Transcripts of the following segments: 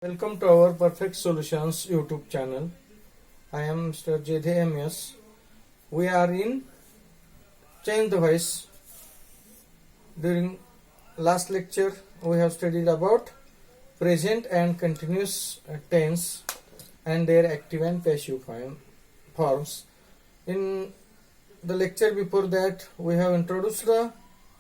Welcome to our Perfect Solutions YouTube channel. I am Mr. JDMS. We are in Change the Voice. During last lecture, we have studied about present and continuous tense and their active and passive forms. In the lecture before that, we have introduced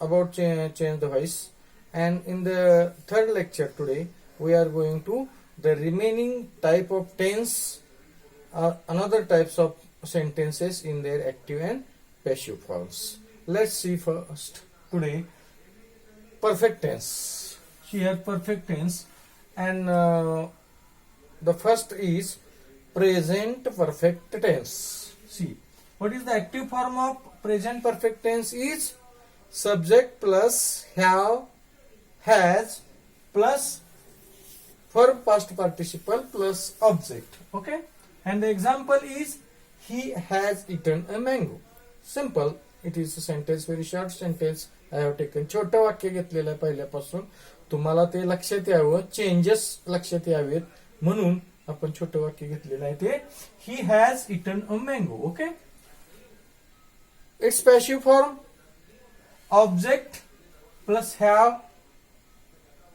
about change the voice, and in the third lecture today, we are going to the remaining type of tense, another types of sentences in their active and passive forms. Let's see first today perfect tense. Here perfect tense, and the first is present perfect tense. See, what is the active form of present perfect tense? Is subject plus have, has plus verb past participle plus object. Okay, and the example is he has eaten a mango. Simple. It is a sentence, very short sentence. I have taken छोटं वाक्य घेतलेलं आहे पहिल्यापासून. तुम्हाला ते लक्षात यावं, changes लक्षात यावेत म्हणून आपण छोटं वाक्य घेतलेलं आहे ते he has eaten a mango. Okay, its passive form object plus have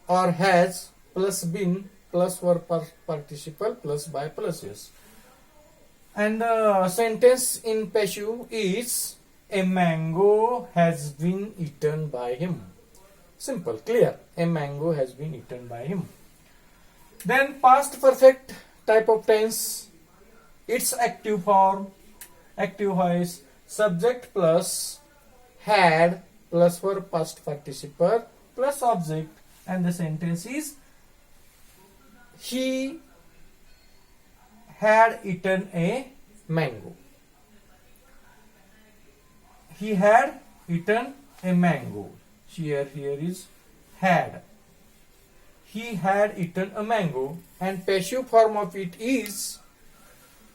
or has plus been plus verb participle plus by plus yes. And the sentence in passive is a mango has been eaten by him. Simple, clear. A mango has been eaten by him. Then past perfect type of tense, its active form, active voice, subject plus had plus verb past participle plus object, and the sentence is he had eaten a mango. He had eaten a mango. Here is had. He had eaten a mango, and passive form of it is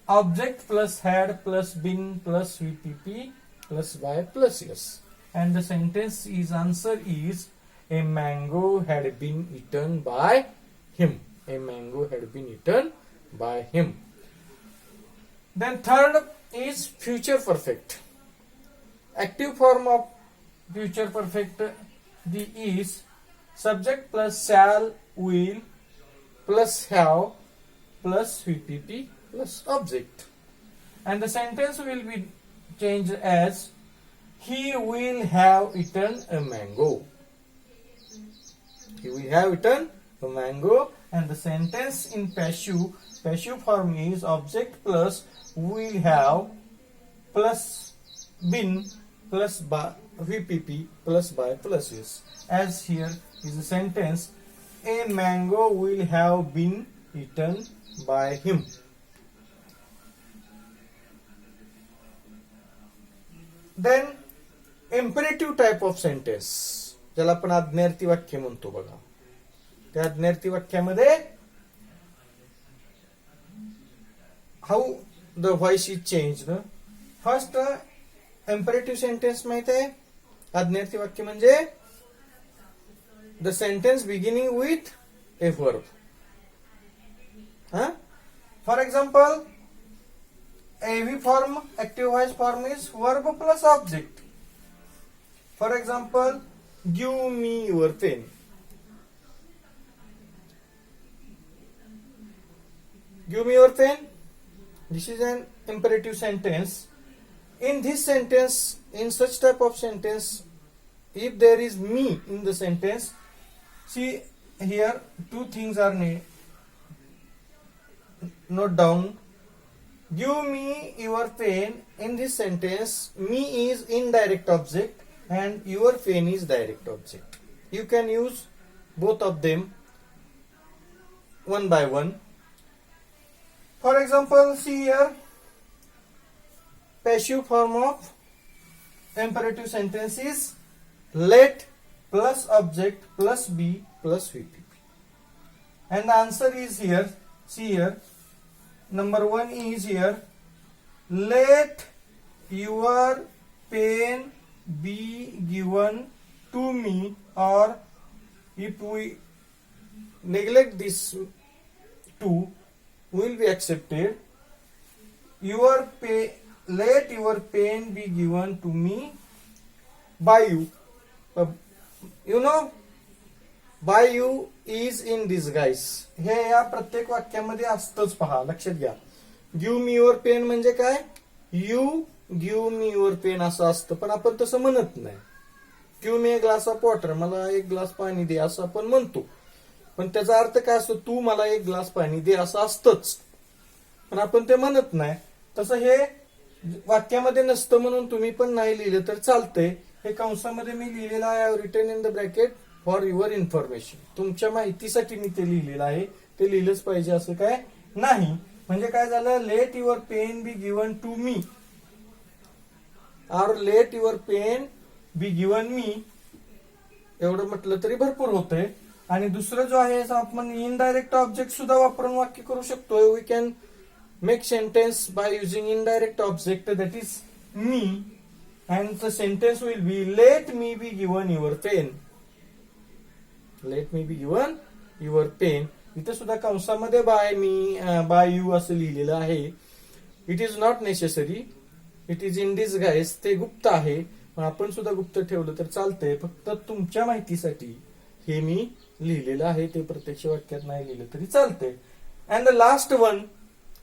object plus had plus been plus VPP plus by plus yes. And the sentence is answer is a mango had been eaten by him. A mango had been eaten by him. Then third is future perfect. Active form of future perfect is subject plus shall, will plus have plus VPP plus object. And the sentence will be changed as he will have eaten a mango. He will have eaten a mango. And the sentence in passive form is object plus will have plus been plus by VPP plus by plus yes. As here is a sentence, a mango will have been eaten by him. Then imperative type of sentence, ज्याला आपण आज्ञार्थी वाक्य म्हणतो बघा. त्या आज्ञार्थी वाक्यामध्ये how the voice is changed. First imperative sentence माहित आहे. आज्ञार्थी वाक्य म्हणजे the sentence beginning with a verb. For example AV form, active voice form is verb plus object. For example, give me your pen. Give me your pen. This is an imperative sentence. In this sentence, in such type of sentence, if there is me in the sentence, see here two things are note down. Give me your pen. In this sentence, me is indirect object and your pen is direct object. You can use both of them one by one. For example, see here, passive form of imperative sentence is let plus object plus be plus VPP. And the answer is here, see here, number one is here, let your pen be given to me, or if we neglect this to will be accepted. Let your pen be given to me by you. You know, by you is in disguise. हे या प्रत्येक वाक्यामध्ये असतंच, पहा लक्षात घ्या. Give me your pen म्हणजे काय, you give me your pen असं असतं, पण आपण तसं म्हणत नाही. Give me a glass of water, मला एक ग्लास पाणी दे असं आपण म्हणतो, पण त्याचा अर्थ काय असतो, तू मला एक ग्लास पाणी दे असं असतंच, पण आपण ते म्हणत नाही. तसं हे वाक्यामध्ये नसतं म्हणून तुम्ही पण नाही लिहिलं तर चालतंय. हे कंसामध्ये मी लिहिलेलं आहे, I have written in the bracket for your information. तुमच्या माहितीसाठी मी ते लिहिलेलं आहे, ते लिहिलंच पाहिजे असं काय नाही. म्हणजे काय झालं, let your pen be given to me, और let your pen be given me, एवढं म्हटलं तरी भरपूर होतंय. आणि दुसरं जो आहे, आपण इनडायरेक्ट ऑब्जेक्ट सुद्धा वापरून वाक्य करू शकतो. We can make sentence by using indirect object, that is me, and the sentence will be let me be given your pen. Let me be given your pen. इथे सुद्धा कंसामध्ये बाय मी बाय यू असं लिहिलेलं आहे. It is not necessary, it is in disguise. ते गुप्त आहे, पण आपण सुद्धा गुप्त ठेवलं तर चालतंय. फक्त तुमच्या माहितीसाठी हे मी लिहिलेलं आहे, ते प्रत्यक्ष वाक्यात नाही लिहिलं तरी चालतंय. And the last one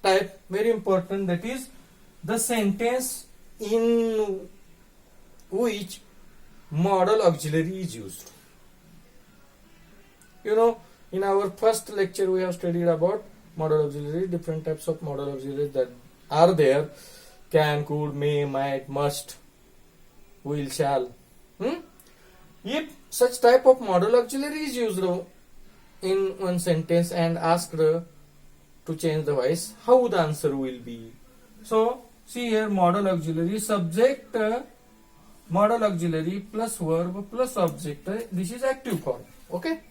type, very important, that is the sentence in which modal auxiliary is used. You know, in our first lecture we have studied about modal auxiliary, different types of modal auxiliaries that are there: can, could, may, might, must, will, shall. If such type of modal auxiliary is used in one sentence and asked to change the voice, how the answer will be? So see here, modal auxiliary, subject, modal auxiliary plus verb plus object. This is active form. Okay,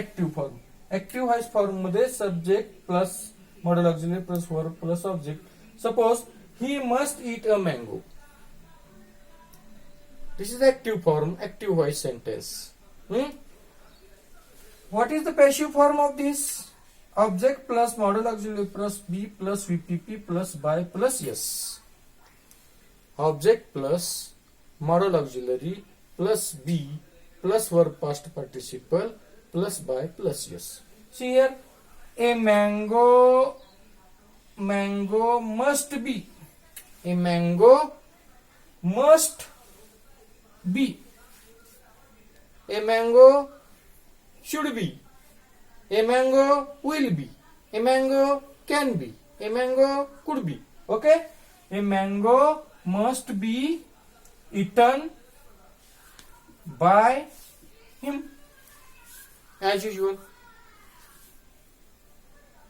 active form. Active voice form मध्ये subject plus modal auxiliary plus verb plus object. Suppose he must eat a mango. This is active form, active voice sentence. What is the passive form of this? Object plus modal auxiliary plus be plus VPP plus by plus yes. Object plus modal auxiliary plus be plus verb past participle plus by plus yes. See here, a mango must be. A mango must be. A mango should be. A mango will be. A mango can be. A mango could be. Okay? A mango must be eaten by him as usual.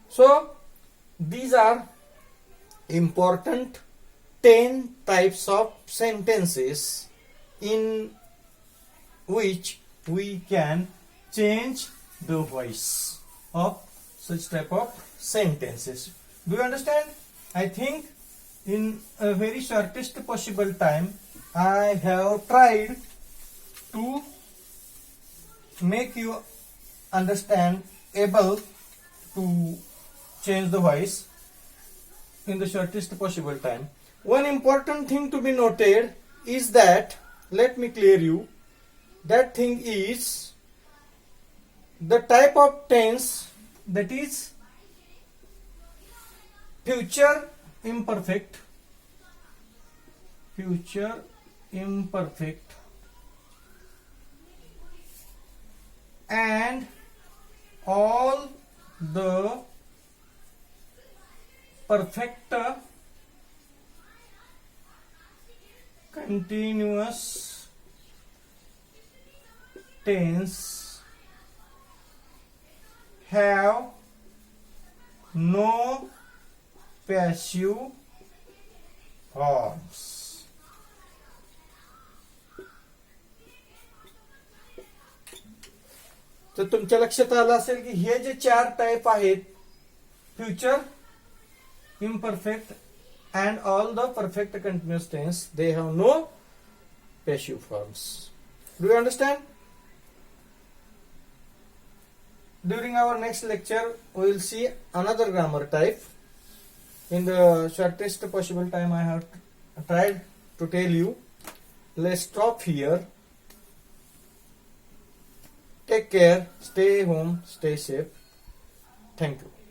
So, these are important 10 types of sentences in which we can change the voice of such type of sentences. Do you understand? I think in a very shortest possible time I have tried to make you understand, able to change the voice in the shortest possible time. One important thing to be noted is that, let me clear you, that thing is the type of tense, that is future imperfect, and all the perfect continuous tense have no passive forms. तर तुमच्या लक्षात आलं असेल की हे जे 4 type आहेत, future imperfect and all the perfect continuous tense, they have no passive forms. Do you understand? During our next lecture, we will see another grammar type. In the shortest possible time I have tried to tell you. Let's stop here. Take care, stay home, stay safe. Thank you.